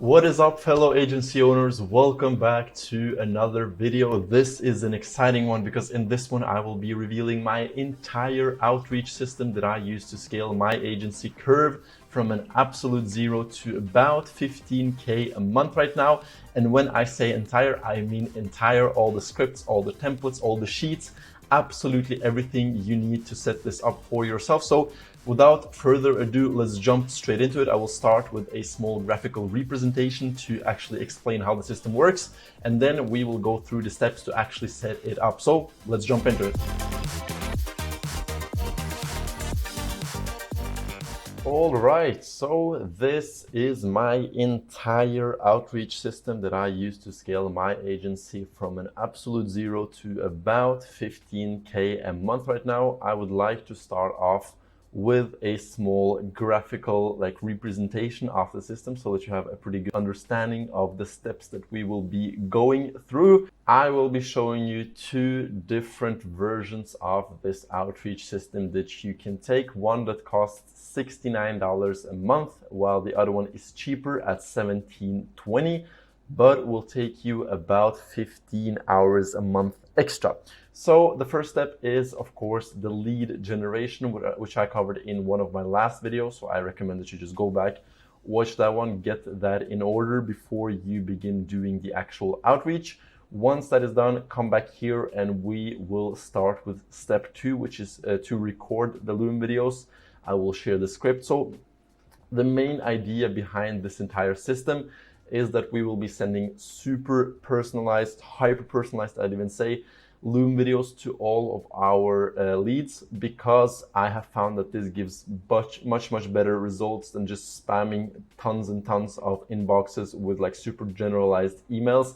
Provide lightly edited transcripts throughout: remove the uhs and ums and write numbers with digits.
What is up, fellow agency owners? Welcome back to another video. This is an exciting one because in this one I will be revealing my entire outreach system that I use to scale my agency curve from an absolute zero to about 15K a month right now. And when I say entire, I mean entire, all the scripts, all the templates, all the sheets, absolutely everything you need to set this up for yourself. So without further ado, let's jump straight into it. I will start with a small graphical representation to actually explain how the system works, and then we will go through the steps to actually set it up. So let's jump into it. All right, so this is my entire outreach system that I use to scale my agency from an absolute zero to about 15K a month right now. I would like to start off with a small graphical representation of the system so that you have a pretty good understanding of the steps that we will be going through. I will be showing you two different versions of this outreach system that you can take. One that costs $69 a month, while the other one is cheaper at $17.20, but will take you about 15 hours a month extra. So the first step is, of course, the lead generation, which I covered in one of my last videos. So I recommend that you just go back, watch that one, get that in order before you begin doing the actual outreach. Once that is done, come back here and we will start with step 2, which is to record the Loom videos. I will share the script. So the main idea behind this entire system is that we will be sending super personalized, hyper personalized, I'd even say, Loom videos to all of our leads, because I have found that this gives much better results than just spamming tons and tons of inboxes with super generalized emails,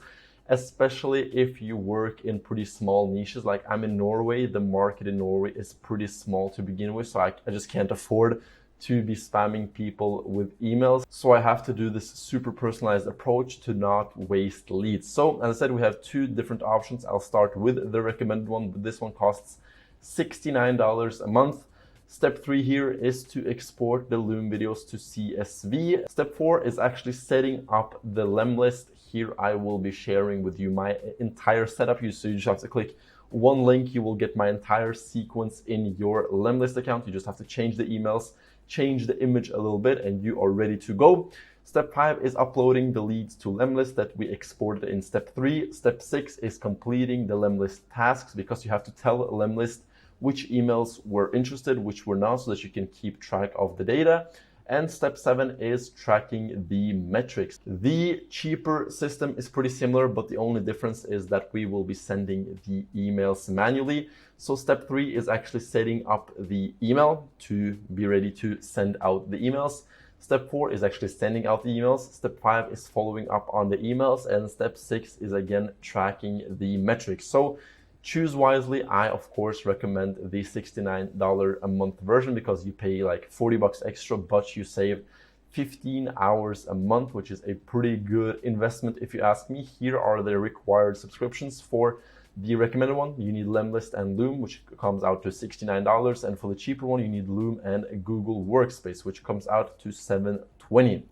especially if you work in pretty small niches. Like I'm in Norway, the market in Norway is pretty small to begin with, so I just can't afford to be spamming people with emails. So I have to do this super personalized approach to not waste leads. So as I said, we have two different options. I'll start with the recommended one, but this one costs $69 a month. Step 3 here is to export the Loom videos to CSV. Step 4 is actually setting up the Lemlist. Here I will be sharing with you my entire setup. So you just have to click one link. You will get my entire sequence in your Lemlist account. You just have to change the emails, change the image a little bit, and you are ready to go. Step 5 is uploading the leads to Lemlist that we exported in step 3. Step 6 is completing the Lemlist tasks, because you have to tell Lemlist which emails were interested, which were not, so that you can keep track of the data. And step 7 is tracking the metrics. The cheaper system is pretty similar, but the only difference is that we will be sending the emails manually. So step 3 is actually setting up the email to be ready to send out the emails. Step 4 is actually sending out the emails. Step 5 is following up on the emails. And step 6 is again tracking the metrics. So choose wisely. I, of course, recommend the $69 a month version because you pay like $40 extra, but you save 15 hours a month, which is a pretty good investment if you ask me. Here are the required subscriptions. For the recommended one, you need Lemlist and Loom, which comes out to $69. And for the cheaper one, you need Loom and Google Workspace, which comes out to $720.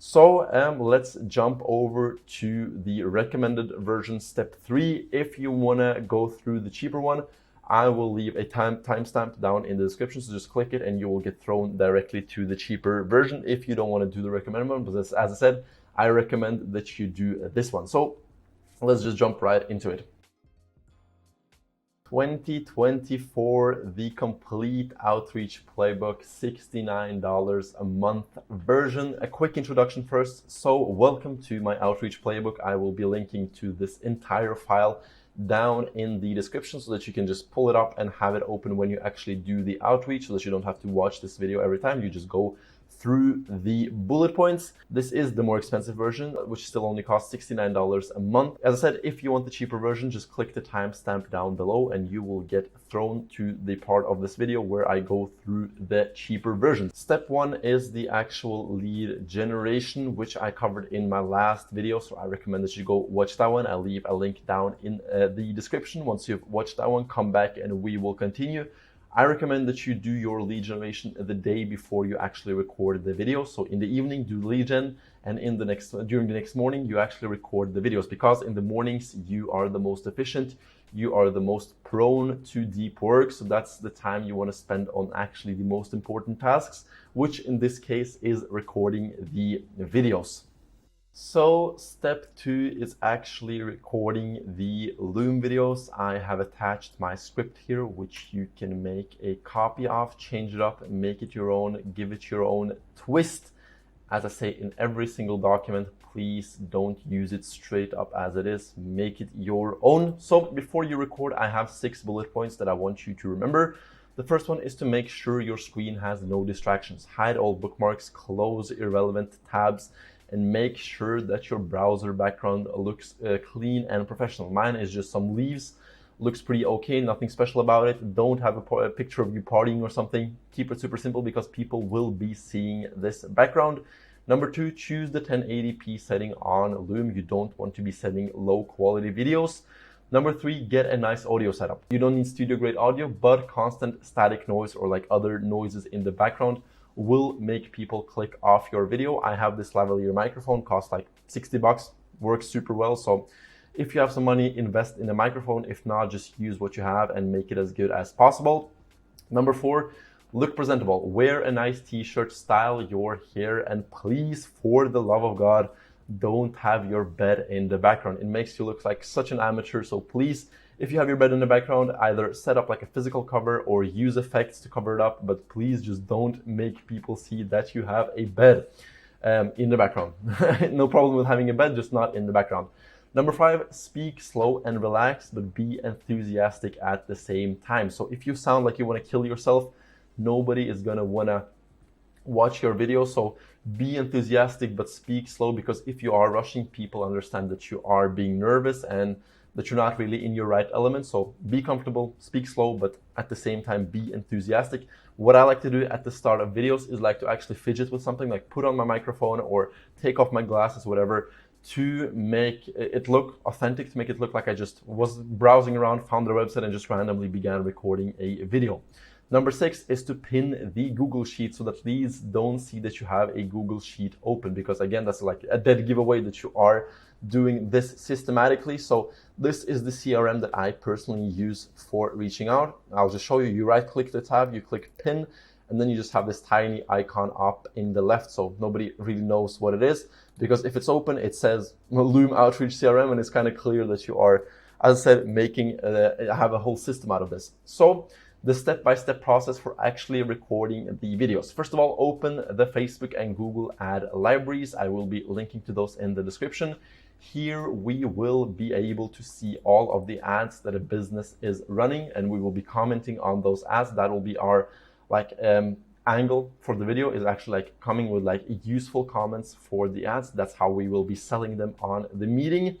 So let's jump over to the recommended version, step 3. If you want to go through the cheaper one, I will leave a timestamp down in the description. So just click it and you will get thrown directly to the cheaper version if you don't want to do the recommended one. But as I said, I recommend that you do this one. So let's just jump right into it. 2024, the complete outreach playbook, $69 a month version. A quick introduction first. So welcome to my outreach playbook. I will be linking to this entire file down in the description so that you can just pull it up and have it open when you actually do the outreach, so that you don't have to watch this video every time. You just go through the bullet points. This is the more expensive version, which still only costs $69 a month. As I said, if you want the cheaper version, just click the timestamp down below and you will get thrown to the part of this video where I go through the cheaper version. Step 1 is the actual lead generation, which I covered in my last video. So I recommend that you go watch that one. I'll leave a link down in the description. Once you've watched that one, come back and we will continue. I recommend that you do your lead generation the day before you actually record the video. So in the evening, do lead gen, and during the next morning you actually record the videos, because in the mornings you are the most efficient, you are the most prone to deep work. So that's the time you want to spend on actually the most important tasks, which in this case is recording the videos. So step 2 is actually recording the Loom videos. I have attached my script here, which you can make a copy of, change it up, make it your own, give it your own twist. As I say in every single document, please don't use it straight up as it is, make it your own. So before you record, I have 6 bullet points that I want you to remember. The first one is to make sure your screen has no distractions. Hide all bookmarks, close irrelevant tabs, and make sure that your browser background looks clean and professional. Mine is just some leaves, looks pretty okay, nothing special about it. Don't have a picture of you partying or something. Keep it super simple because people will be seeing this background. Number 2, choose the 1080p setting on Loom. You don't want to be sending low quality videos. Number 3, get a nice audio setup. You don't need studio grade audio, but constant static noise or like other noises in the background will make people click off your video. I have this lavalier microphone, costs like 60 bucks, works super well. So if you have some money, invest in a microphone. If not, just use what you have and make it as good as possible. Number 4, look presentable. Wear a nice t-shirt, style your hair, and please, for the love of God, don't have your bed in the background. It makes you look like such an amateur. So please, if you have your bed in the background, either set up like a physical cover or use effects to cover it up, but please just don't make people see that you have a bed in the background. No problem with having a bed, just not in the background. Number 5, speak slow and relaxed, but be enthusiastic at the same time. So if you sound like you want to kill yourself, nobody is gonna wanna watch your video. So be enthusiastic, but speak slow, because if you are rushing, people understand that you are being nervous and that you're not really in your right element. So be comfortable, speak slow, but at the same time be enthusiastic. What I like to do at the start of videos is like to actually fidget with something, like put on my microphone or take off my glasses, whatever, to make it look authentic, to make it look like I just was browsing around, found their website, and just randomly began recording a video. Number 6 is to pin the Google Sheet so that these don't see that you have a Google Sheet open, because again, that's like a dead giveaway that you are doing this systematically. So this is the CRM that I personally use for reaching out. I'll just show you. You right click the tab, you click pin, and then you just have this tiny icon up in the left. So nobody really knows what it is, because if it's open, it says Loom Outreach CRM, and it's kind of clear that you are, as I said, have a whole system out of this. So the step-by-step process for actually recording the videos. First of all, open the Facebook and Google ad libraries. I will be linking to those in the description. Here we will be able to see all of the ads that a business is running, and we will be commenting on those ads. That will be our angle for the video, is actually like coming with like useful comments for the ads. That's how we will be selling them on the meeting.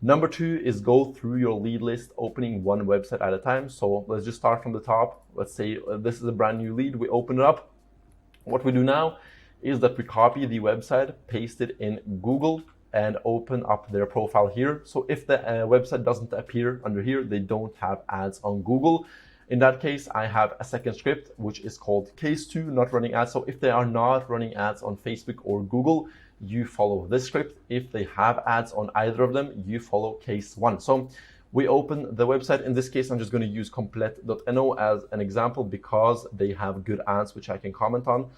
Number 2 is go through your lead list, opening one website at a time. So let's just start from the top. Let's say this is a brand new lead. We open it up. What we do now is that we copy the website, paste it in Google, and open up their profile here. So if the website doesn't appear under here, they don't have ads on Google. In that case, I have a second script, which is called case 2, not running ads. So if they are not running ads on Facebook or Google, you follow this script. If they have ads on either of them, you follow case 1. So we open the website. In this case, I'm just going to use complete.no as an example because they have good ads, which I can comment on.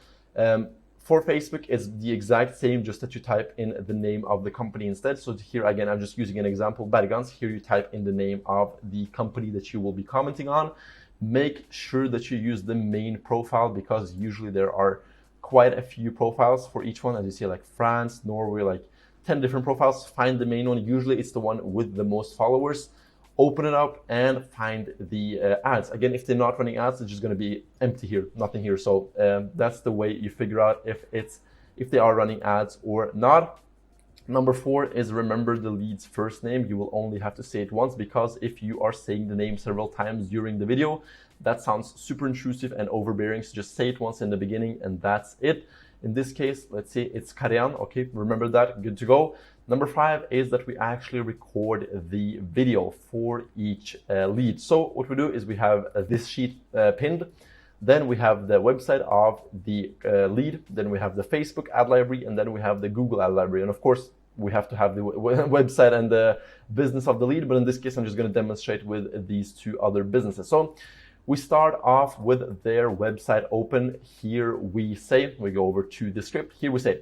For Facebook, it's the exact same, just that you type in the name of the company instead. So here again, I'm just using an example, Bergans. Here you type in the name of the company that you will be commenting on. Make sure that you use the main profile, because usually there are quite a few profiles for each one. As you see, like France, Norway, like 10 different profiles. Find the main one. Usually it's the one with the most followers. Open it up and find the ads. Again, if they're not running ads, it's just going to be empty here, nothing here. So that's the way you figure out if they are running ads or not. Number 4 is remember the lead's first name. You will only have to say it once, because if you are saying the name several times during the video, that sounds super intrusive and overbearing. So just say it once in the beginning and that's it. In this case, let's say it's Karian. Okay, remember that, good to go. Number 5 is that we actually record the video for each lead. So what we do is we have this sheet pinned. Then we have the website of the lead, then we have the Facebook ad library, and then we have the Google ad library. And of course, we have to have the website and the business of the lead, but in this case, I'm just going to demonstrate with these two other businesses. So we start off with their website open. Here we go over to the script. Here we say,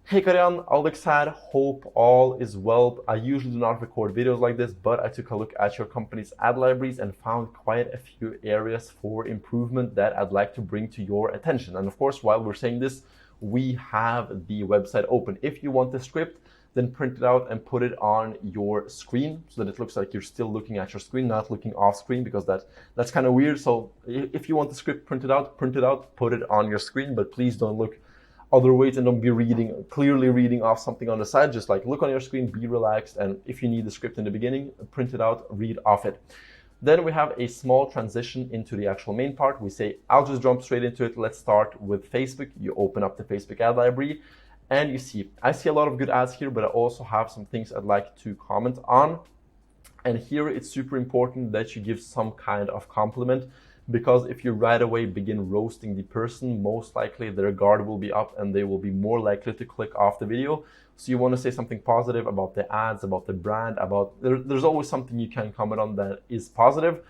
hey Karian, Alex here, hope all is well. I usually do not record videos like this, but I took a look at your company's ad libraries and found quite a few areas for improvement that I'd like to bring to your attention. And of course, while we're saying this, we have the website open. If you want the script, then print it out and put it on your screen so that it looks like you're still looking at your screen, not looking off screen, because that's kind of weird. So if you want the script printed out, put it on your screen, but please don't look other ways and don't be clearly reading off something on the side. Just like look on your screen, be relaxed, and if you need the script in the beginning, print it out, read off it. Then we have a small transition into the actual main part. We say, I'll just jump straight into it. Let's start with Facebook. You open up the Facebook ad library and I see a lot of good ads here, but I also have some things I'd like to comment on. And here it's super important that you give some kind of compliment, because if you right away begin roasting the person, most likely their guard will be up and they will be more likely to click off the video. So you want to say something positive about the ads, about the brand, there's always something you can comment on that is positive.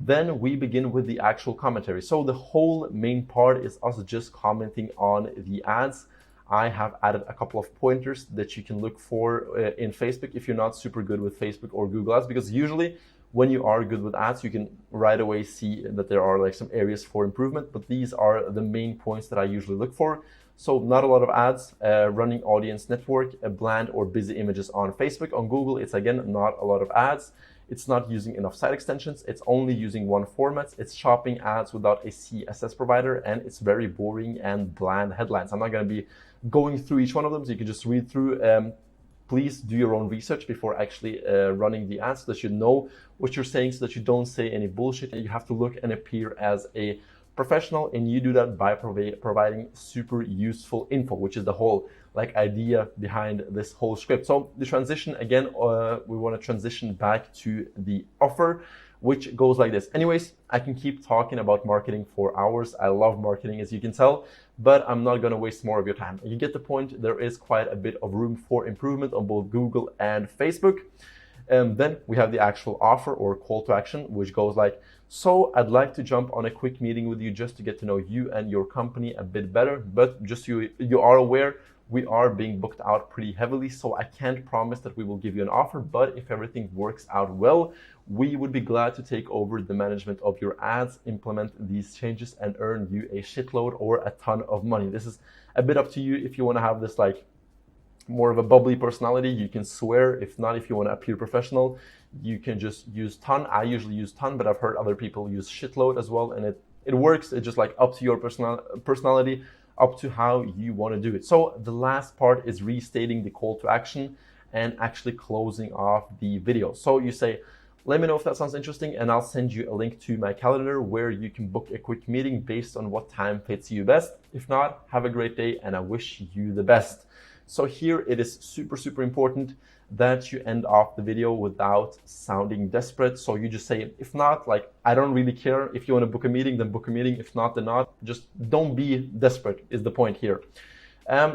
Then we begin with the actual commentary. So the whole main part is us just commenting on the ads. I have added a couple of pointers that you can look for in Facebook if you're not super good with Facebook or Google Ads, because usually when you are good with ads, you can right away see that there are like some areas for improvement, but these are the main points that I usually look for. So not a lot of ads, running audience network, bland or busy images on Facebook. On Google, it's again, not a lot of ads. It's not using enough site extensions. It's only using one format. It's shopping ads without a CSS provider, and it's very boring and bland headlines. I'm not going to be going through each one of them, so you can just read through. Please do your own research before actually running the ads so that you know what you're saying, so that you don't say any bullshit. You have to look and appear as a professional, and you do that by providing super useful info, which is the whole idea behind this whole script. So the transition, again, we want to transition back to the offer, which goes like this. Anyways, I can keep talking about marketing for hours. I love marketing, as you can tell, but I'm not going to waste more of your time. You get the point. There is quite a bit of room for improvement on both Google and Facebook. Then we have the actual offer or call to action, which goes like, so I'd like to jump on a quick meeting with you just to get to know you and your company a bit better. But just you are aware, we are being booked out pretty heavily, so I can't promise that we will give you an offer, but if everything works out well, we would be glad to take over the management of your ads, implement these changes, and earn you a shitload or a ton of money. This is a bit up to you. If you want to have this more of a bubbly personality, you can swear. If not, if you want to appear professional, you can just use ton. I usually use ton, but I've heard other people use shitload as well, and it works. It's just up to your personality, up to how you want to do it. So the last part is restating the call to action and actually closing off the video. So you say, let me know if that sounds interesting, and I'll send you a link to my calendar where you can book a quick meeting based on what time fits you best. If not, have a great day, and I wish you the best. So here it is super, super important that you end off the video without sounding desperate. So you just say, if not, I don't really care. If you want to book a meeting, then book a meeting. If not, then not. Just don't be desperate is the point here.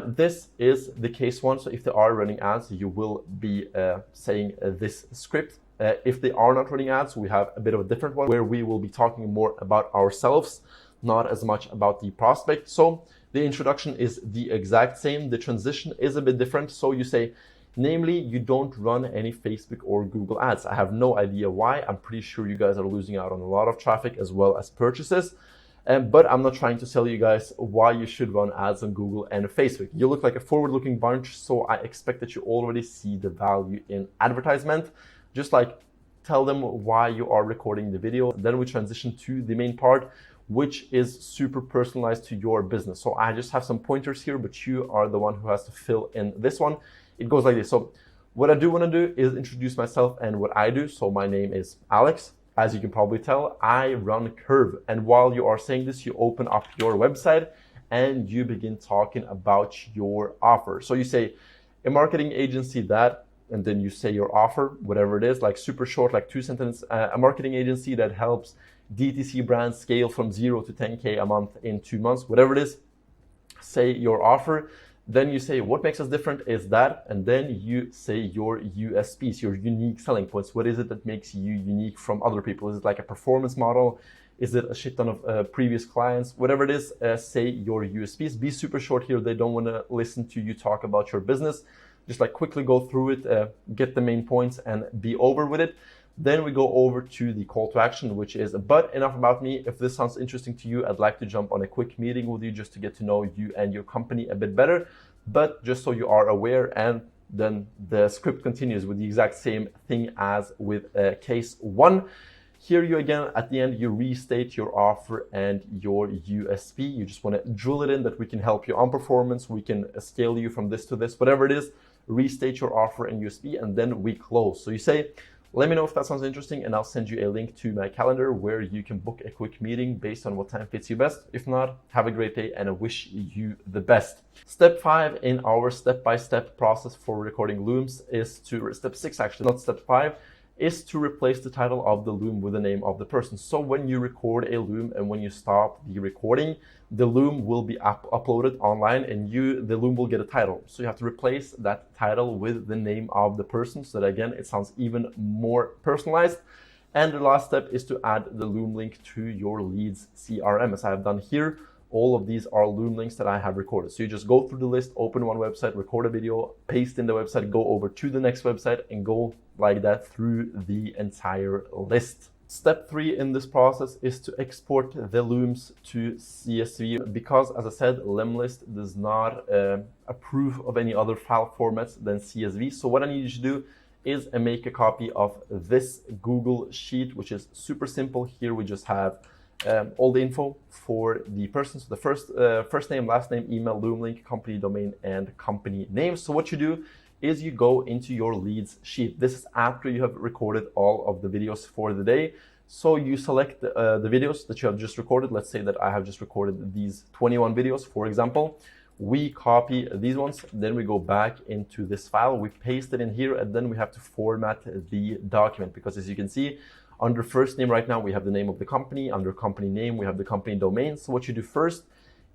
This is the case one. So if they are running ads, you will be saying this script. If they are not running ads, we have a bit of a different one where we will be talking more about ourselves, not as much about the prospect. So the introduction is the exact same. The transition is a bit different. So you say, namely, you don't run any Facebook or Google ads. I have no idea why. I'm pretty sure you guys are losing out on a lot of traffic as well as purchases. But I'm not trying to tell you guys why you should run ads on Google and Facebook. You look like a forward-looking bunch, so I expect that you already see the value in advertisement. Just tell them why you are recording the video. Then we transition to the main part, which is super personalized to your business. So I just have some pointers here, but you are the one who has to fill in this one. It goes like this. So what I do want to do is introduce myself and what I do. So my name is Alex. As you can probably tell, I run Curve. And while you are saying this, you open up your website and you begin talking about your offer. So you say a marketing agency that, and then you say your offer, whatever it is, super short, 2 sentences, a marketing agency that helps DTC brand scale from 0 to 10K a month in 2 months, whatever it is, say your offer. Then you say what makes us different is that, and then you say your USPs, your unique selling points. What is it that makes you unique from other people? Is it like a performance model? Is it a shit ton of previous clients? Whatever it is, say your USPs. Be super short here. They don't want to listen to you talk about your business. Just like quickly go through it, get the main points and be over with it. Then we go over to the call to action, which is, but enough about me. If this sounds interesting to you, I'd like to jump on a quick meeting with you just to get to know you and your company a bit better. But just so you are aware, and then the script continues with the exact same thing as with case 1. Here you again, at the end, you restate your offer and your USP. You just want to drill it in that we can help you on performance. We can scale you from this to this, whatever it is, restate your offer and USP, and then we close. So you say, let me know if that sounds interesting, and I'll send you a link to my calendar where you can book a quick meeting based on what time fits you best. If not, have a great day and I wish you the best. Step 5 in our step-by-step process for recording Looms is to, step 6 actually, not step 5, is to replace the title of the loom with the name of the person. So when you record a loom and when you stop the recording, the loom will be uploaded online and the loom will get a title. So you have to replace that title with the name of the person so that again, it sounds even more personalized. And the last step is to add the loom link to your leads CRM, as I have done here. All of these are loom links that I have recorded. So you just go through the list, open one website, record a video, paste in the website, go over to the next website and go like that through the entire list. Step 3 in this process is to export the looms to CSV because, as I said, Lemlist does not approve of any other file formats than CSV. So what I need you to do is make a copy of this Google Sheet, which is super simple. Here we just have all the info for the person. So the first name, last name, email, loom link, company domain, and company name. So what you do is you go into your leads sheet. This is after you have recorded all of the videos for the day. So you select the videos that you have just recorded. Let's say that I have just recorded these 21 videos, for example. We copy these ones, then we go back into this file, we paste it in here, and then we have to format the document because, as you can see, under first name right now, we have the name of the company. Under company name, we have the company domain. So what you do first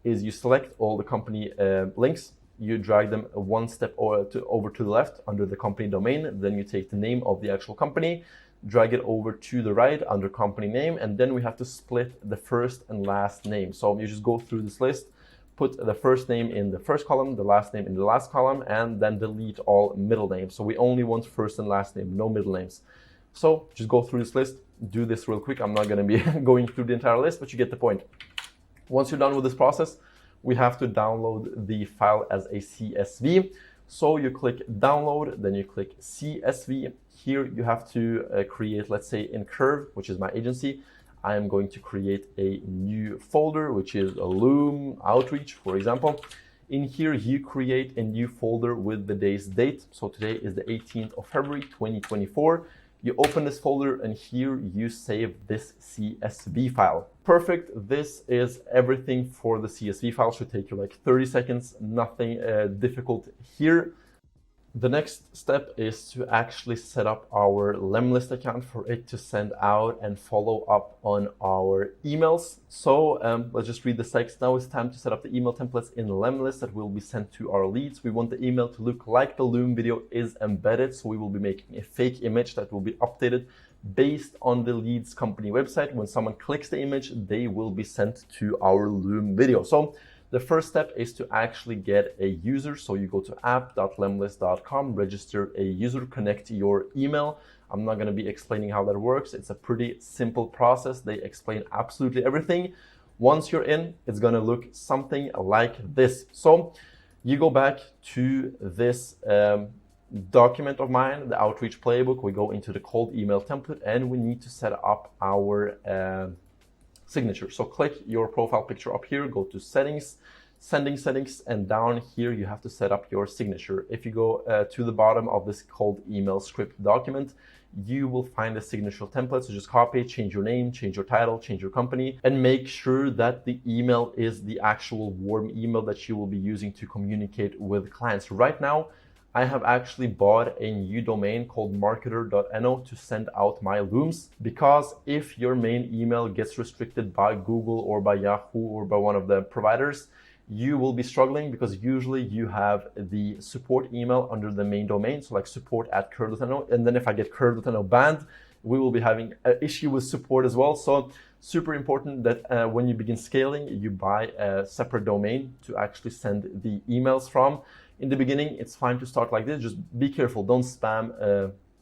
is you select all the company links. You drag them one step over to the left under the company domain. Then you take the name of the actual company, drag it over to the right under company name. And then we have to split the first and last name. So you just go through this list, put the first name in the first column, the last name in the last column, and then delete all middle names. So we only want first and last name, no middle names. So just go through this list, do this real quick. I'm not going to be going through the entire list, but you get the point. Once you're done with this process, we have to download the file as a CSV. So you click download, then you click CSV. Here you have to create, let's say in Curve, which is my agency, I am going to create a new folder, which is a Loom Outreach, for example. In here, you create a new folder with the day's date. So today is the 18th of February, 2024. You open this folder and here you save this CSV file. Perfect. This is everything for the CSV file. Should take you like 30 seconds, nothing difficult here. The next step is to actually set up our Lemlist account for it to send out and follow up on our emails. So let's just read the text. Now it's time to set up the email templates in Lemlist that will be sent to our leads. We want the email to look like the Loom video is embedded. So we will be making a fake image that will be updated based on the leads company website. When someone clicks the image, they will be sent to our Loom video. So the first step is to actually get a user. So you go to app.lemlist.com, register a user, connect your email. I'm not going to be explaining how that works. It's a pretty simple process. They explain absolutely everything. Once you're in, it's going to look something like this. So you go back to this document of mine, the Outreach Playbook. We go into the cold email template and we need to set up our signature. So click your profile picture up here, go to settings, sending settings, and down here you have to set up your signature. If you go to the bottom of this cold email script document, you will find a signature template. So just copy it, change your name, change your title, change your company, and make sure that the email is the actual warm email that you will be using to communicate with clients. Right now, I have actually bought a new domain called marketer.no to send out my Looms, because if your main email gets restricted by Google or by Yahoo or by one of the providers, you will be struggling, because usually you have the support email under the main domain, so like support@curve.no, and then if I get curve.no banned, we will be having an issue with support as well. So super important that when you begin scaling, you buy a separate domain to actually send the emails from. In the beginning, it's fine to start like this. Just be careful. Don't spam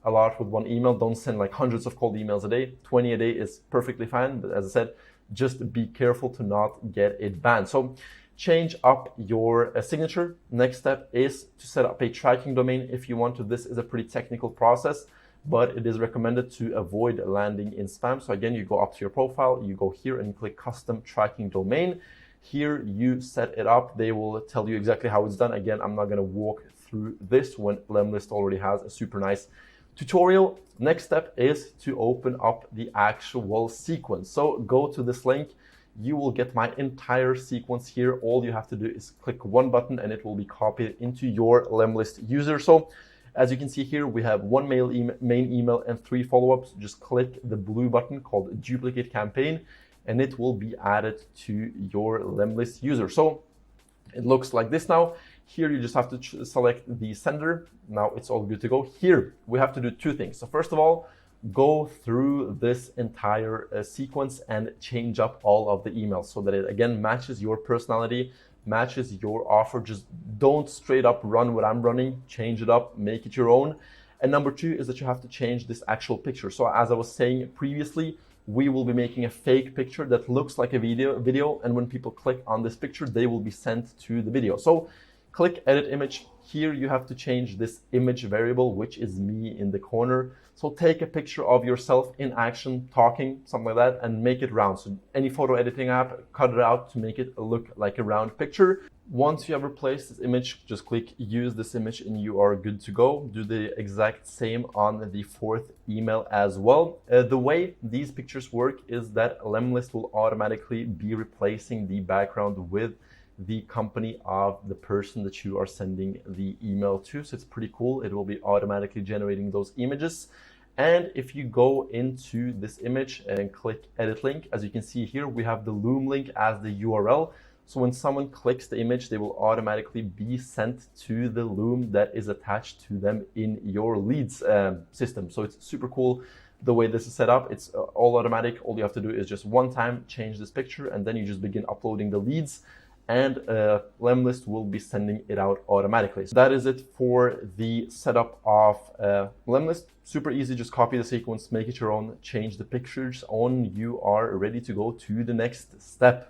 a lot with one email. Don't send like hundreds of cold emails a day. 20 a day is perfectly fine. But as I said, just be careful to not get it banned. So change up your signature. Next step is to set up a tracking domain if you want to. This is a pretty technical process, but it is recommended to avoid landing in spam. So again, you go up to your profile, you go here and click custom tracking domain. Here you set it up. They will tell you exactly how it's done. Again, I'm not going to walk through this when Lemlist already has a super nice tutorial. Next step is to open up the actual sequence. So go to this link. You will get my entire sequence here. All you have to do is click one button and it will be copied into your Lemlist user. So as you can see here, we have one main email and 3 follow-ups. Just click the blue button called duplicate campaign, and it will be added to your Lemlist user. So it looks like this now. Here you just have to select the sender. Now it's all good to go. Here we have to do 2 things. So first of all, go through this entire sequence and change up all of the emails so that it again matches your personality, matches your offer. Just don't straight up run what I'm running. Change it up, make it your own. And number 2 is that you have to change this actual picture. So as I was saying previously, we will be making a fake picture that looks like a video, and when people click on this picture, they will be sent to the video. So click edit image. Here you have to change this image variable, which is me in the corner. So take a picture of yourself in action, talking, something like that, and make it round. So any photo editing app, cut it out to make it look like a round picture. Once you have replaced this image, just click use this image and you are good to go. Do the exact same on the 4th email as well. The way these pictures work is that Lemlist will automatically be replacing the background with the company of the person that you are sending the email to. So it's pretty cool. It will be automatically generating those images. And if you go into this image and click edit link, as you can see here, we have the Loom link as the URL. So when someone clicks the image, they will automatically be sent to the Loom that is attached to them in your leads system. So it's super cool the way this is set up. It's all automatic. All you have to do is just one time change this picture, and then you just begin uploading the leads, and Lemlist will be sending it out automatically. So that is it for the setup of Lemlist. Super easy. Just copy the sequence, make it your own, change the pictures on. You are ready to go to the next step.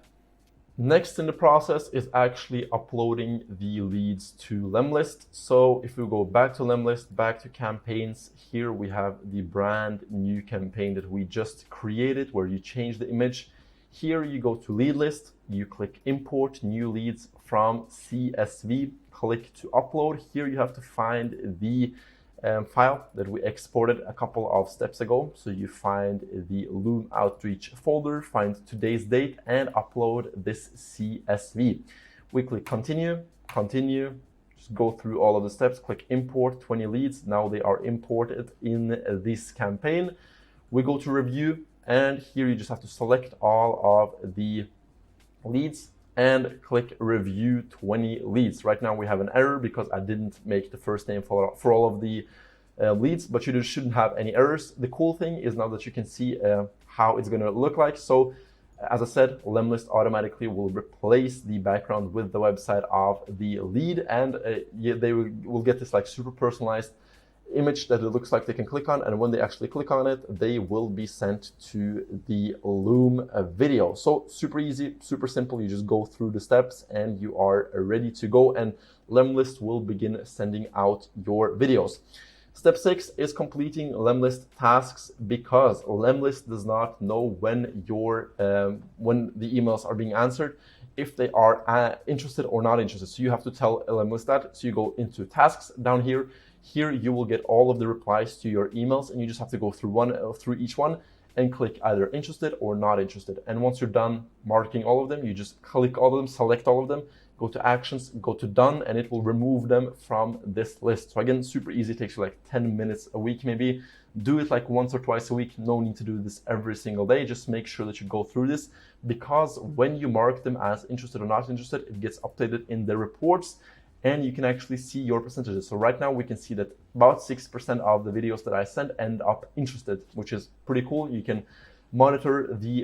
Next in the process is actually uploading the leads to Lemlist. So if we go back to Lemlist, back to campaigns, here we have the brand new campaign that we just created where you change the image. Here you go to lead list, you click import new leads from CSV, click to upload. Here you have to find the file that we exported a couple of steps ago. So you find the Loom Outreach folder, find today's date, and upload this CSV. We click continue, just go through all of the steps, click import 20 leads. Now they are imported in this campaign. We go to review, and here you just have to select all of the leads and click review 20 leads. Right now we have an error because I didn't make the first name for all of the leads, but you shouldn't have any errors. The cool thing is now that you can see how it's going to look like. So as I said, Lemlist automatically will replace the background with the website of the lead, and they will get this like super personalized image that it looks like they can click on, and when they actually click on it, they will be sent to the Loom video. So super easy, super simple. You just go through the steps and you are ready to go, and Lemlist will begin sending out your videos. Step 6 is completing Lemlist tasks, because Lemlist does not know when the emails are being answered, if they are interested or not interested. So you have to tell Lemlist that. So you go into tasks down here. Here you will get all of the replies to your emails, and you just have to go through each one and click either interested or not interested. And once you're done marking all of them, you just click all of them, select all of them, go to actions, go to done, and it will remove them from this list. So again, super easy, it takes you like 10 minutes a week maybe. Do it like once or twice a week. No need to do this every single day. Just make sure that you go through this, because when you mark them as interested or not interested, it gets updated in the reports and you can actually see your percentages. So right now we can see that about 6% of the videos that I send end up interested, which is pretty cool. You can monitor the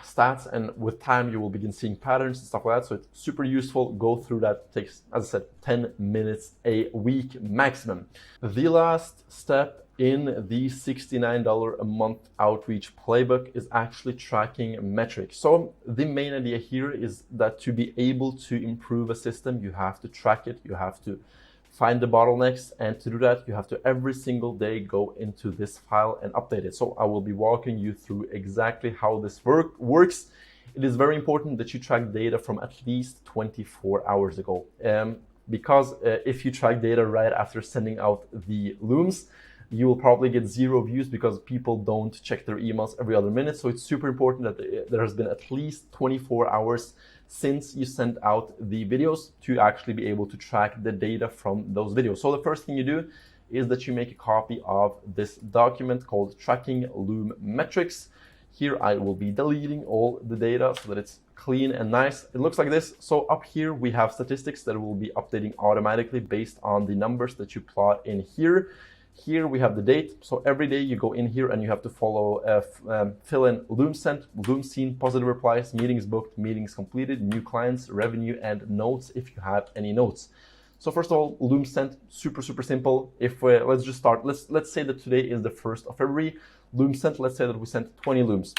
stats, and with time you will begin seeing patterns and stuff like that. So it's super useful. Go through that. It takes, as I said, 10 minutes a week maximum. The last step in the $69 a month outreach playbook is actually tracking metrics. So the main idea here is that to be able to improve a system, you have to track it, you have to find the bottlenecks, and to do that, you have to every single day go into this file and update it. So I will be walking you through exactly how this works. It is very important that you track data from at least 24 hours ago. Because if you track data right after sending out the Looms, you will probably get 0 views because people don't check their emails every other minute. So it's super important that there has been at least 24 hours since you sent out the videos to actually be able to track the data from those videos. So the first thing you do is that you make a copy of this document called Tracking Loom Metrics. Here I will be deleting all the data so that it's clean and nice. It looks like this. So up here we have statistics that will be updating automatically based on the numbers that you plot in here. Here we have the date. So every day you go in here and you have to follow, fill in Looms sent, Looms seen, positive replies, meetings booked, meetings completed, new clients, revenue, and notes if you have any notes. So first of all, Looms sent, super simple. If let's just start. Let's say that today is the 1st of February. Looms sent. Let's say that we sent 20 Looms.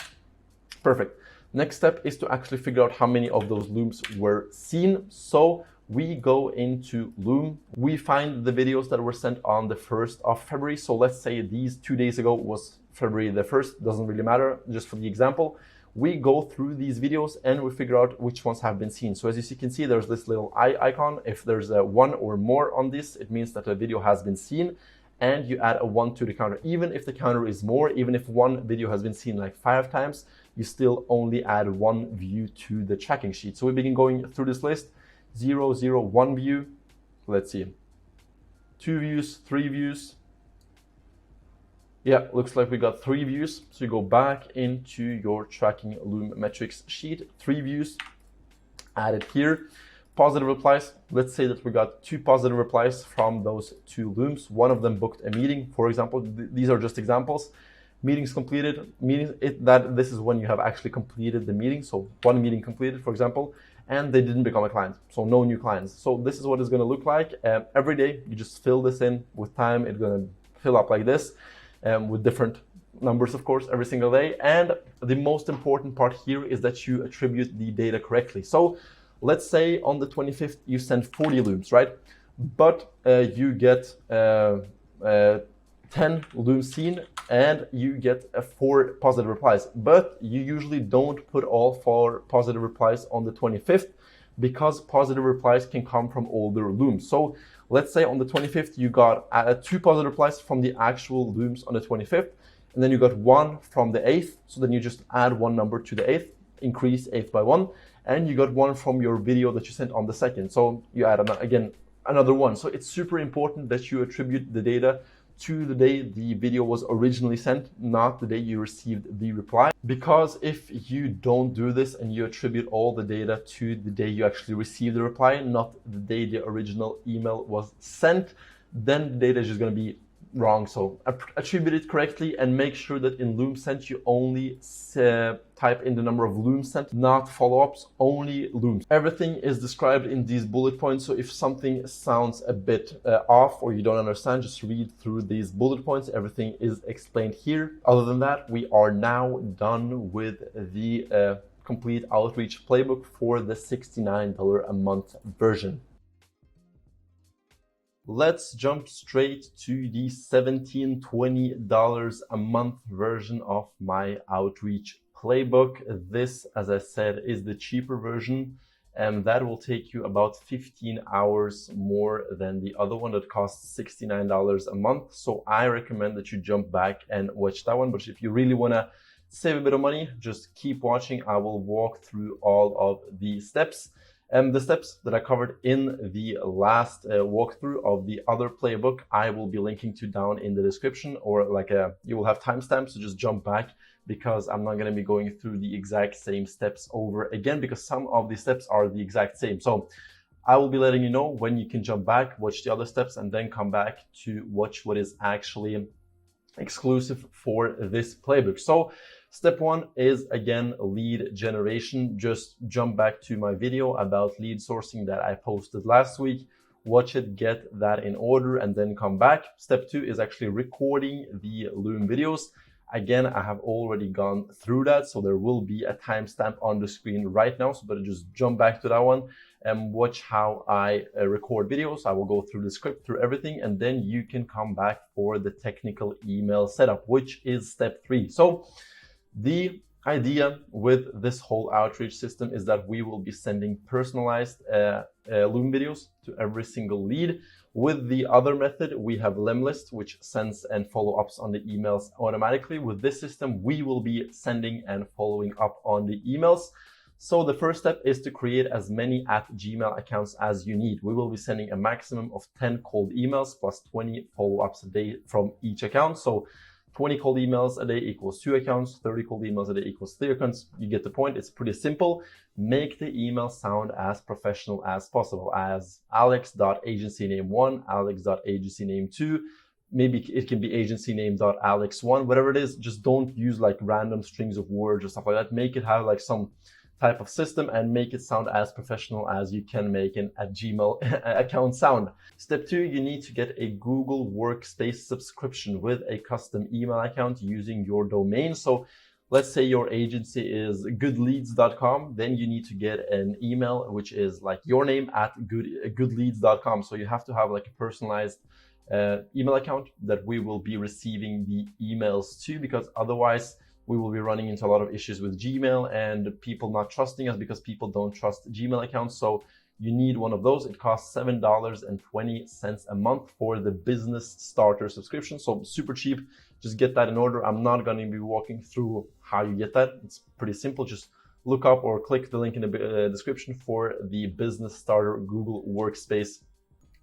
Perfect. Next step is to actually figure out how many of those Looms were seen. So we go into Loom, we find the videos that were sent on the 1st of February. So let's say these 2 days ago was February the 1st, doesn't really matter, just for the example. We go through these videos and we figure out which ones have been seen. So as you can see, there's this little eye icon. If there's a 1 or more on this, it means that a video has been seen, and you add a 1 to the counter. Even if the counter is more, even if one video has been seen like 5 times, you still only add 1 view to the tracking sheet. So we begin going through this list. 0, 0, 1 view. Let's see. 2 views, 3 views. Yeah, looks like we got 3 views. So you go back into your tracking Loom metrics sheet. 3 views. Add it here. Positive replies. Let's say that we got 2 positive replies from those 2 Looms. One of them booked a meeting, for example. These are just examples. Meetings completed. This is when you have actually completed the meeting. So 1 meeting completed, for example, and they didn't become a client, so no new clients. So this is what it's going to look like. Every day you just fill this in. With time it's going to fill up like this, with different numbers, of course, every single day. And the most important part here is that you attribute the data correctly. So let's say on the 25th you send 40 Looms, right? But you get 10 Looms seen and you get 4 positive replies. But you usually don't put all 4 positive replies on the 25th because positive replies can come from older Looms. So let's say on the 25th you got 2 positive replies from the actual Looms on the 25th, and then you got 1 from the 8th. So then you just add 1 number to the 8th, increase 8th by 1, and you got 1 from your video that you sent on the 2nd. So you add again another 1. So it's super important that you attribute the data to the day the video was originally sent, not the day you received the reply. Because if you don't do this and you attribute all the data to the day you actually received the reply, not the day the original email was sent, then the data is just going to be wrong. So attribute it correctly and make sure that in Loom sent you only type in the number of Looms sent, not follow-ups, only Looms. Everything is described in these bullet points. So if something sounds a bit off or you don't understand, just read through these bullet points. Everything is explained here. Other than that, we are now done with the complete outreach playbook for the $69 a month version. Let's jump straight to the $17, $20 a month version of my outreach playbook. This, as I said, is the cheaper version, and that will take you about 15 hours more than the other one that costs $69 a month. So I recommend that you jump back and watch that one. But if you really want to save a bit of money, just keep watching. I will walk through all of the steps. The steps that I covered in the last walkthrough of the other playbook, I will be linking to down in the description, or you will have timestamps, so just jump back, because I'm not going to be going through the exact same steps over again, because some of the steps are the exact same. So I will be letting you know when you can jump back, watch the other steps, and then come back to watch what is actually exclusive for this playbook. So step one is, again, lead generation. Just jump back to my video about lead sourcing that I posted last week, watch it, get that in order, and then come back. Step two is actually recording the Loom videos. Again, I have already gone through that, so there will be a timestamp on the screen right now, so better just jump back to that one and watch how I record videos. I will go through the script, through everything, and then you can come back for the technical email setup, which is step three. So the idea with this whole outreach system is that we will be sending personalized Loom videos to every single lead. With the other method, we have Lemlist, which sends and follow-ups on the emails automatically. With this system, we will be sending and following up on the emails. So the first step is to create as many @Gmail accounts as you need. We will be sending a maximum of 10 cold emails plus 20 follow-ups a day from each account. So 20 cold emails a day equals 2 accounts, 30 cold emails a day equals 3 accounts. You get the point. It's pretty simple. Make the email sound as professional as possible, as alex.agencyname1, alex.agencyname2. Maybe it can be agencyname.alex1, whatever it is. Just don't use like random strings of words or stuff like that. Make it have like some type of system and make it sound as professional as you can make an @Gmail account sound. Step two, you need to get a Google Workspace subscription with a custom email account using your domain. So let's say your agency is goodleads.com, then you need to get an email which is like your name @goodleads.com. So you have to have like a personalized email account that we will be receiving the emails to, because otherwise we will be running into a lot of issues with Gmail and people not trusting us because people don't trust Gmail accounts. So you need one of those. It costs $7.20 a month for the business starter subscription. So super cheap. Just get that in order. I'm not going to be walking through how you get that. It's pretty simple. Just look up or click the link in the description for the business starter Google Workspace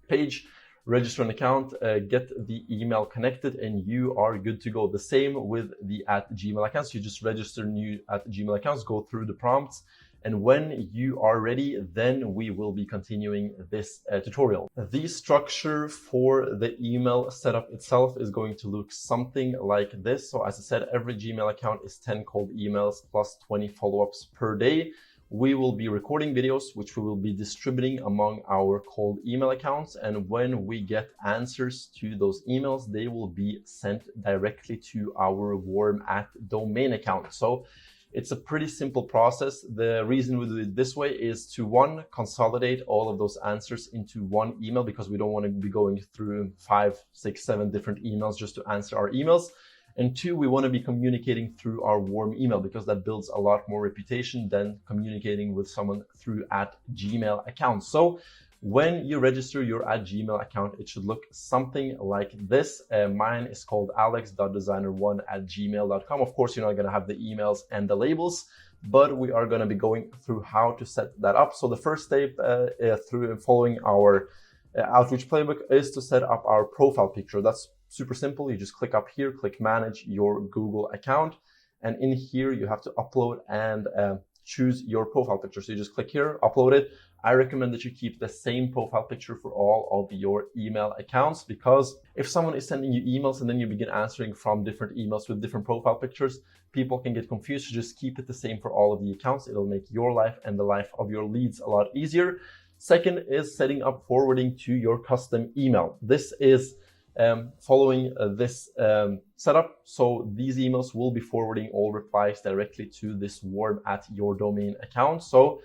page. Register an account, get the email connected, and you are good to go. The same with the @Gmail accounts. You just register new @Gmail accounts, go through the prompts, and when you are ready, then we will be continuing this tutorial. The structure for the email setup itself is going to look something like this. So as I said, every Gmail account is 10 cold emails plus 20 follow-ups per day. We will be recording videos, which we will be distributing among our cold email accounts. And when we get answers to those emails, they will be sent directly to our warm @domain account. So it's a pretty simple process. The reason we do it this way is to, one, consolidate all of those answers into one email, because we don't want to be going through 5, 6, 7 different emails just to answer our emails. And two, we want to be communicating through our warm email, because that builds a lot more reputation than communicating with someone through @Gmail accounts. So when you register your @Gmail account, it should look something like this. Mine is called alex.designer1@gmail.com. Of course, you're not going to have the emails and the labels, but we are going to be going through how to set that up. So the first step through following our Outreach Playbook is to set up our profile picture. That's super simple. You just click up here, click manage your Google account. And in here, you have to upload and choose your profile picture. So you just click here, upload it. I recommend that you keep the same profile picture for all of your email accounts, because if someone is sending you emails and then you begin answering from different emails with different profile pictures, people can get confused. So just keep it the same for all of the accounts. It'll make your life and the life of your leads a lot easier. Second is setting up forwarding to your custom email. This is following this setup. So these emails will be forwarding all replies directly to this warm @your-domain account. So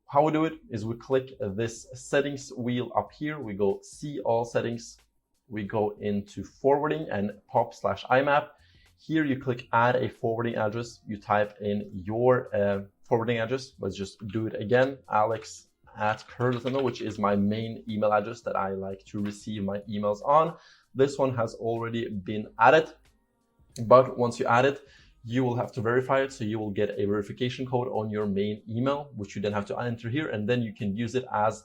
how we do it is we click this settings wheel up here. We go see all settings. We go into forwarding and pop/IMAP. Here you click add a forwarding address. You type in your forwarding address. Let's just do it again. Alex@Curtis.no, which is my main email address that I like to receive my emails on. This one has already been added, but once you add it, you will have to verify it. So you will get a verification code on your main email, which you then have to enter here, and then you can use it as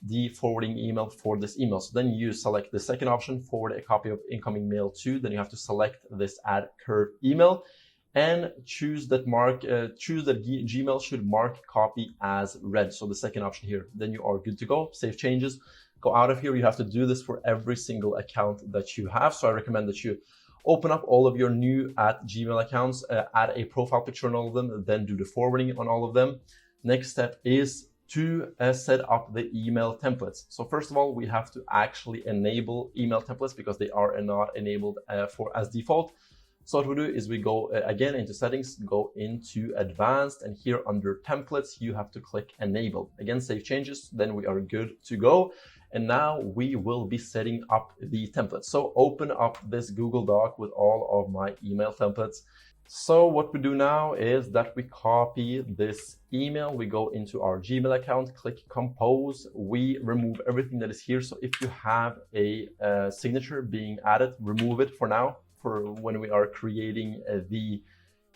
the forwarding email for this email. So then you select the second option, forward a copy of incoming mail to, then you have to select this add current email and choose that Gmail should mark copy as read. So the second option here, then you are good to go. Save changes, go out of here. You have to do this for every single account that you have. So I recommend that you open up all of your new @Gmail accounts, add a profile picture on all of them, then do the forwarding on all of them. Next step is to set up the email templates. So first of all, we have to actually enable email templates because they are not enabled as default. So what we do is we go again into settings, go into advanced, and here under templates, you have to click enable. Again, save changes, then we are good to go. And now we will be setting up the templates. So open up this Google Doc with all of my email templates. So what we do now is that we copy this email, we go into our Gmail account, click compose, we remove everything that is here. So if you have a signature being added, remove it for now, for when we are creating the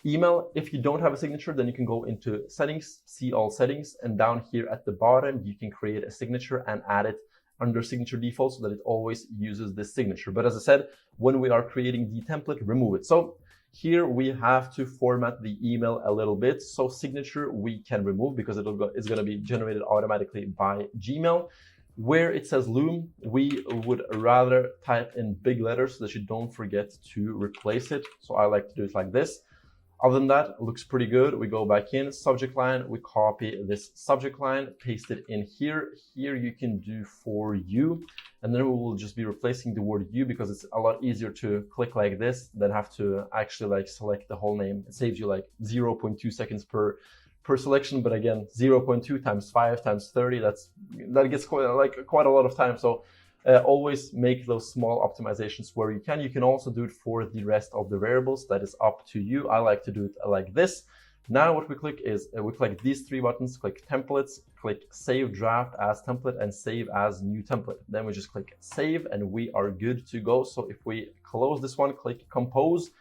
email. If you don't have a signature, then you can go into settings, see all settings, and down here at the bottom, you can create a signature and add it under signature default so that it always uses this signature. But as I said, when we are creating the template, remove it. So here we have to format the email a little bit. So signature we can remove because it's going to be generated automatically by Gmail. Where it says Loom, we would rather type in big letters so that you don't forget to replace it. So I like to do it like this. Other than that, it looks pretty good. We go back in, subject line, we copy this subject line, paste it in here. Here you can do for you, and then we will just be replacing the word you because it's a lot easier to click like this than have to actually like select the whole name. It saves you like 0.2 seconds per selection, but again, 0.2 times 5 times 30, that gets quite a lot of time. So always make those small optimizations where you can. You can also do it for the rest of the variables. That is up to you. I like to do it like this. Now what we click is we click these three buttons, click templates, click save draft as template and save as new template. Then we just click save and we are good to go. So if we close this one, click compose,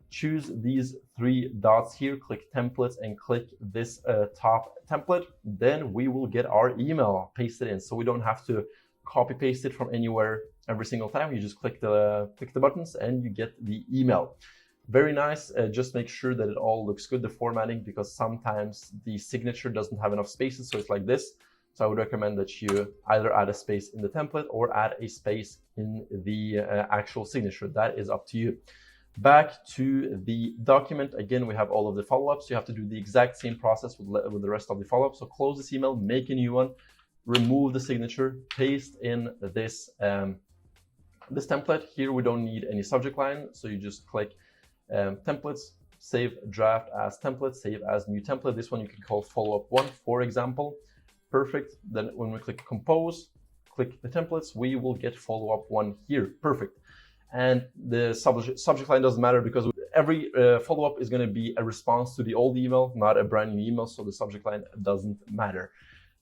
choose these three dots here, click templates and click this top template, then we will get our email pasted in. So we don't have to copy paste it from anywhere every single time. You just click the buttons and you get the email. Very nice. Just make sure that it all looks good, the formatting, because sometimes the signature doesn't have enough spaces. So it's like this. So I would recommend that you either add a space in the template or add a space in the actual signature. That is up to you. Back to the document. Again, we have all of the follow-ups. You have to do the exact same process with the rest of the follow-ups. So close this email, make a new one, remove the signature, paste in this this template. Here we don't need any subject line, so you just click templates, save draft as template, save as new template. This one you can call follow-up 1, for example. Perfect. Then when we click compose, click the templates, we will get follow-up 1 here. Perfect. And the subject line doesn't matter because every follow-up is going to be a response to the old email, not a brand new email, so the subject line doesn't matter.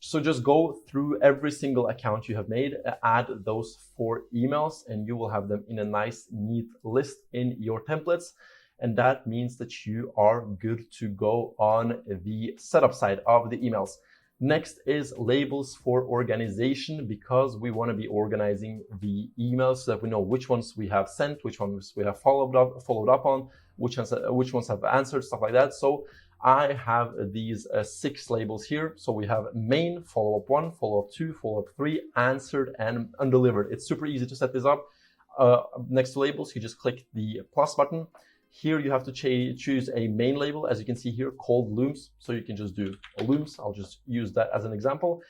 So just go through every single account you have made, add those 4 emails, and you will have them in a nice, neat list in your templates. And that means that you are good to go on the setup side of the emails. Next is labels for organization, because we want to be organizing the emails so that we know which ones we have sent, which ones we have followed up on, which ones have answered, stuff like that. So I have these 6 labels here. So we have main, follow-up 1, follow-up 2, follow-up 3, answered, and undelivered. It's super easy to set this up. Next to labels, you just click the plus button. Here you have to choose a main label, as you can see here, called Looms. So you can just do Looms. I'll just use that as an example.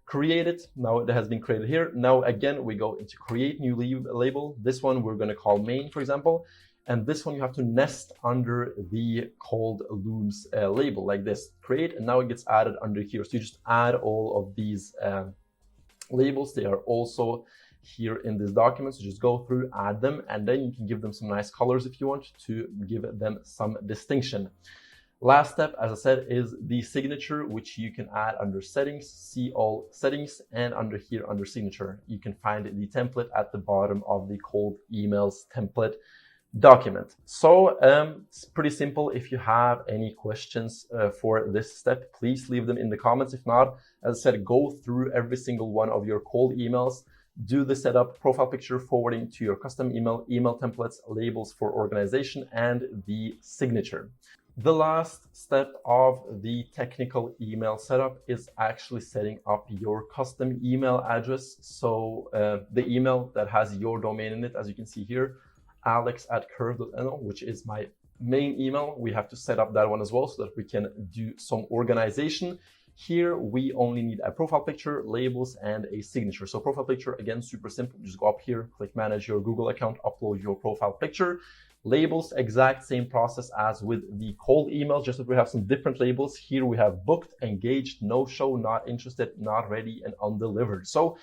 Create it. Now it has been created here. Now again, we go into create new label. This one we're going to call main, for example. And this one you have to nest under the called Looms label like this. Create, and now it gets added under here. So you just add all of these labels. They are also here in this document. So just go through, add them, and then you can give them some nice colors if you want to give them some distinction. Last step, as I said, is the signature, which you can add under settings, see all settings, and under here under signature, you can find the template at the bottom of the cold emails template document. So it's pretty simple. If you have any questions for this step, please leave them in the comments. If not, as I said, go through every single one of your cold emails, do the setup, profile picture, forwarding to your custom email, email templates, labels for organization, and the signature. The last step of the technical email setup is actually setting up your custom email address. So the email that has your domain in it, as you can see here, alex@curve.no, which is my main email. We have to set up that one as well so that we can do some organization. Here, we only need a profile picture, labels, and a signature. So profile picture, again, super simple. Just go up here, click manage your Google account, upload your profile picture. Labels, exact same process as with the cold email, just that we have some different labels. Here we have booked, engaged, no show, not interested, not ready, and undelivered. So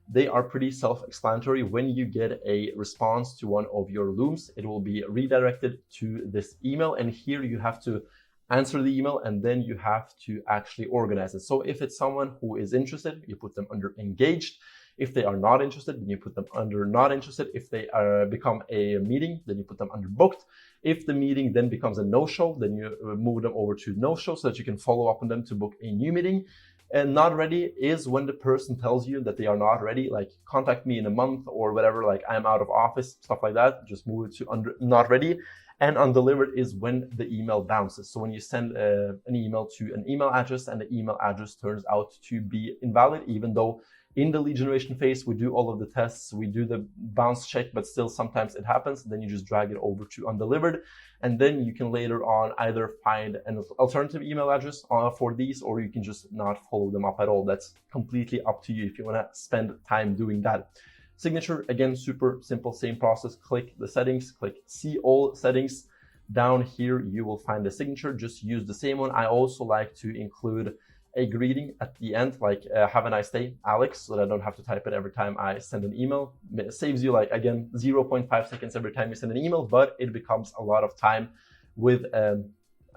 they are pretty self-explanatory. When you get a response to one of your Looms, it will be redirected to this email. And here you have to answer the email, and then you have to actually organize it. So if it's someone who is interested, you put them under engaged. If they are not interested, then you put them under not interested. If they become a meeting, then you put them under booked. If the meeting then becomes a no-show, then you move them over to no-show so that you can follow up on them to book a new meeting. And not ready is when the person tells you that they are not ready, like contact me in a month or whatever, like I'm out of office, stuff like that. Just move it to under not ready. And undelivered is when the email bounces. So when you send an email to an email address and the email address turns out to be invalid, even though in the lead generation phase, we do all of the tests, we do the bounce check, but still sometimes it happens. Then you just drag it over to undelivered. And then you can later on either find an alternative email address for these, or you can just not follow them up at all. That's completely up to you if you want to spend time doing that. Signature, again, super simple, same process. Click the settings, click see all settings. Down here, you will find the signature. Just use the same one. I also like to include a greeting at the end, like have a nice day, Alex, so that I don't have to type it every time I send an email. It saves you, like, again, 0.5 seconds every time you send an email, but it becomes a lot of time with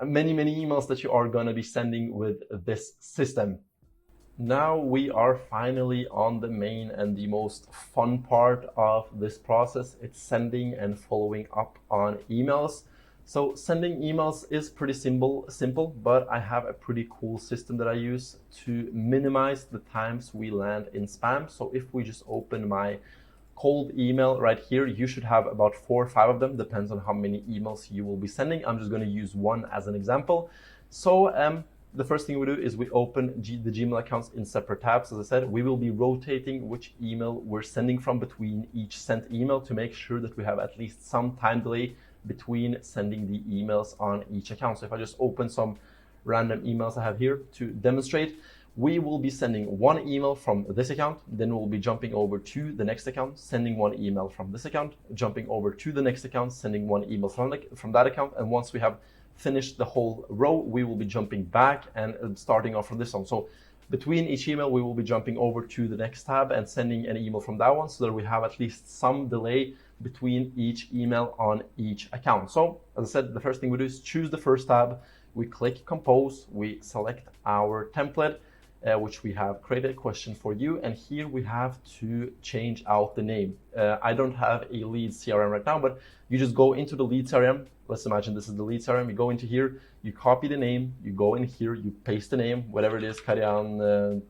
many emails that you are going to be sending with this system. Now we are finally on the main and the most fun part of this process. It's sending and following up on emails. So sending emails is pretty simple, but I have a pretty cool system that I use to minimize the times we land in spam. So if we just open my cold email right here, you should have about 4 or 5 of them, depends on how many emails you will be sending. I'm just going to use one as an example. So the first thing we do is we open the Gmail accounts in separate tabs. As I said, we will be rotating which email we're sending from between each sent email to make sure that we have at least some time delay between sending the emails on each account. So if I just open some random emails I have here to demonstrate, we will be sending one email from this account, then we'll be jumping over to the next account, sending one email from this account, jumping over to the next account, sending one email from that account. And once we have finished the whole row, we will be jumping back and starting off from this one. So between each email, we will be jumping over to the next tab and sending an email from that one so that we have at least some delay between each email on each account. So as I said, the first thing we do is choose the first tab. We click compose, we select our template, which we have created a question for you. And here we have to change out the name. I don't have a lead CRM right now, but you just go into the lead CRM. Let's imagine this is the lead CRM. You go into here, you copy the name, you go in here, you paste the name, whatever it is, Karian,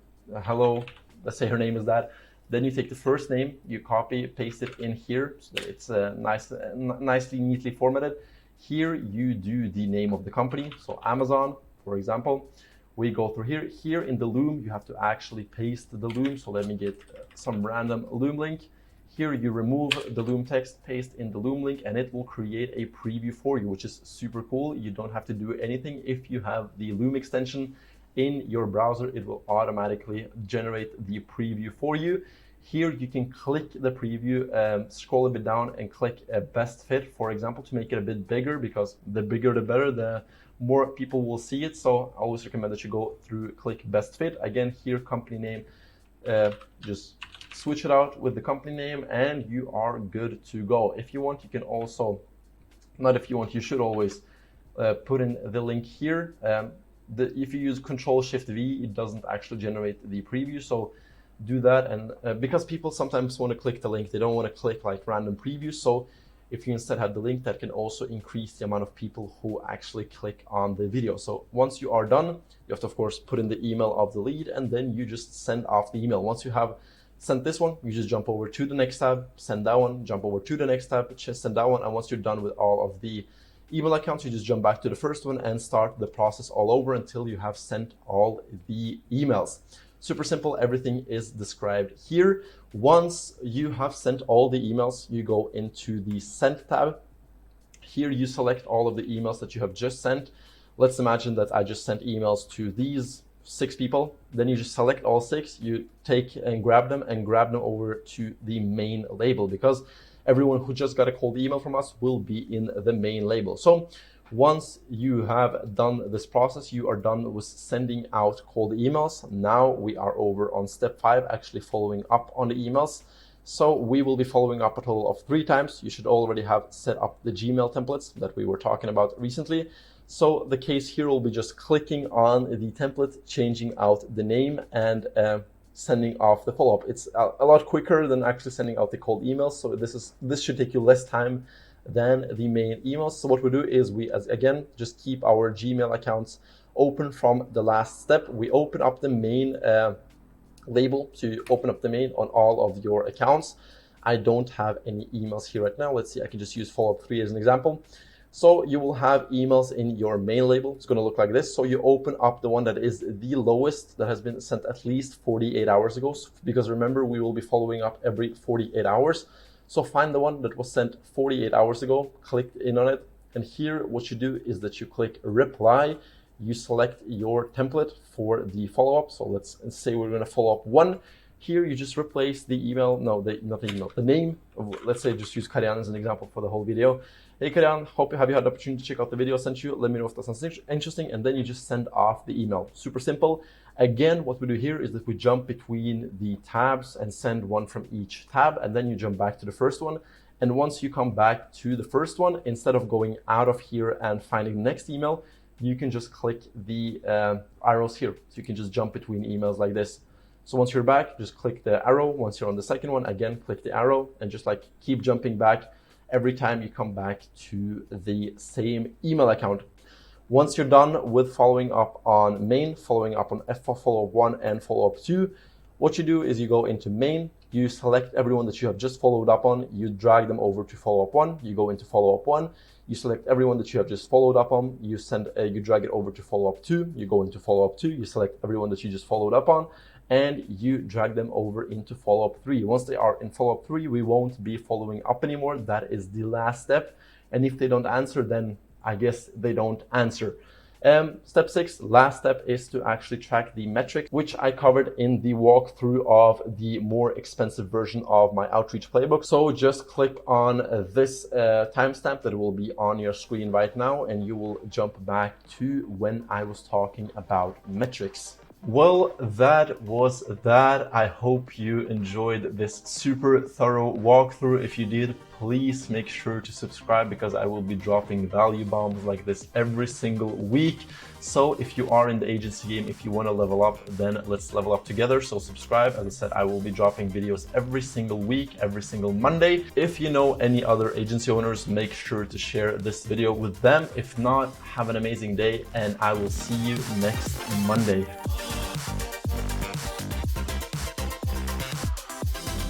hello, let's say her name is that. Then you take the first name, you copy, paste it in here so that it's nicely, neatly formatted. Here you do the name of the company, so Amazon, for example. We go through here. Here in the Loom, you have to actually paste the Loom. So let me get some random Loom link. Here you remove the Loom text, paste in the Loom link, and it will create a preview for you, which is super cool. You don't have to do anything. If you have the Loom extension in your browser, it will automatically generate the preview for you. Here you can click the preview, scroll a bit down and click a best fit, for example, to make it a bit bigger, because the bigger the better, the more people will see it. So I always recommend that you go through, click best fit. Again, here company name, just switch it out with the company name and you are good to go. If you want, you can also, not if you want, you should always put in the link here. If you use Control-Shift-V, it doesn't actually generate the preview. So do that. And because people sometimes want to click the link, they don't want to click like random previews. So If you instead have the link, that can also increase the amount of people who actually click on the video. So once you are done, you have to, of course, put in the email of the lead, and then you just send off the email. Once you have sent this one, you just jump over to the next tab, send that one, jump over to the next tab, just send that one. And once you're done with all of the email accounts, you just jump back to the first one and start the process all over until you have sent all the emails. Super simple. Everything is described here. Once you have sent all the emails, you go into the Send tab. Here you select all of the emails that you have just sent. Let's imagine that I just sent emails to these 6 people. Then you just select all 6, you take and grab them over to the main label, because everyone who just got a cold email from us will be in the main label. So once you have done this process, you are done with sending out cold emails. Now we are over on step 5, actually following up on the emails. So we will be following up a total of 3 times. You should already have set up the Gmail templates that we were talking about recently. So the case here will be just clicking on the template, changing out the name, and sending off the follow-up. It's a lot quicker than actually sending out the cold emails. So this should take you less time than the main emails. So what we do is we, again, just keep our Gmail accounts open from the last step. We open up the main label to open up the main on all of your accounts. I don't have any emails here right now. Let's see, I can just use follow-up 3 as an example. So you will have emails in your main label. It's going to look like this. So you open up the one that is the lowest, that has been sent at least 48 hours ago, because remember, we will be following up every 48 hours. So find the one that was sent 48 hours ago, click in on it, and here what you do is that you click reply. You select your template for the follow-up. So let's say we're going to follow up 1. Here you just replace the email, not the email, the name. Let's say just use Karian as an example for the whole video. Hey Karian, have you had the opportunity to check out the video I sent you? Let me know if that sounds interesting, and then you just send off the email. Super simple. Again, what we do here is that we jump between the tabs and send one from each tab, and then you jump back to the first one. And once you come back to the first one, instead of going out of here and finding the next email, you can just click the arrows here. So you can just jump between emails like this. So once you're back, just click the arrow. Once you're on the second one, again, click the arrow, and just like keep jumping back every time you come back to the same email account. Once you're done with following up on main, following up on follow-up 1 and follow-up 2, what you do is you go into main, you select everyone that you have just followed up on, you drag them over to follow-up 1, you go into follow-up 1, you select everyone that you have just followed up on, you drag it over to follow-up 2, you go into follow-up 2, you select everyone that you just followed up on, and you drag them over into follow-up 3. Once they are in follow-up 3, we won't be following up anymore. That is the last step. And if they don't answer, then I guess they don't answer. Step 6, last step, is to actually track the metrics, which I covered in the walkthrough of the more expensive version of my Outreach Playbook. So just click on this timestamp that will be on your screen right now, and you will jump back to when I was talking about metrics. Well, that was that. I hope you enjoyed this super thorough walkthrough. If you did, please make sure to subscribe, because I will be dropping value bombs like this every single week. So if you are in the agency game, if you want to level up, then let's level up together. So subscribe. As I said, I will be dropping videos every single week, every single Monday. If you know any other agency owners, make sure to share this video with them. If not, have an amazing day, and I will see you next Monday.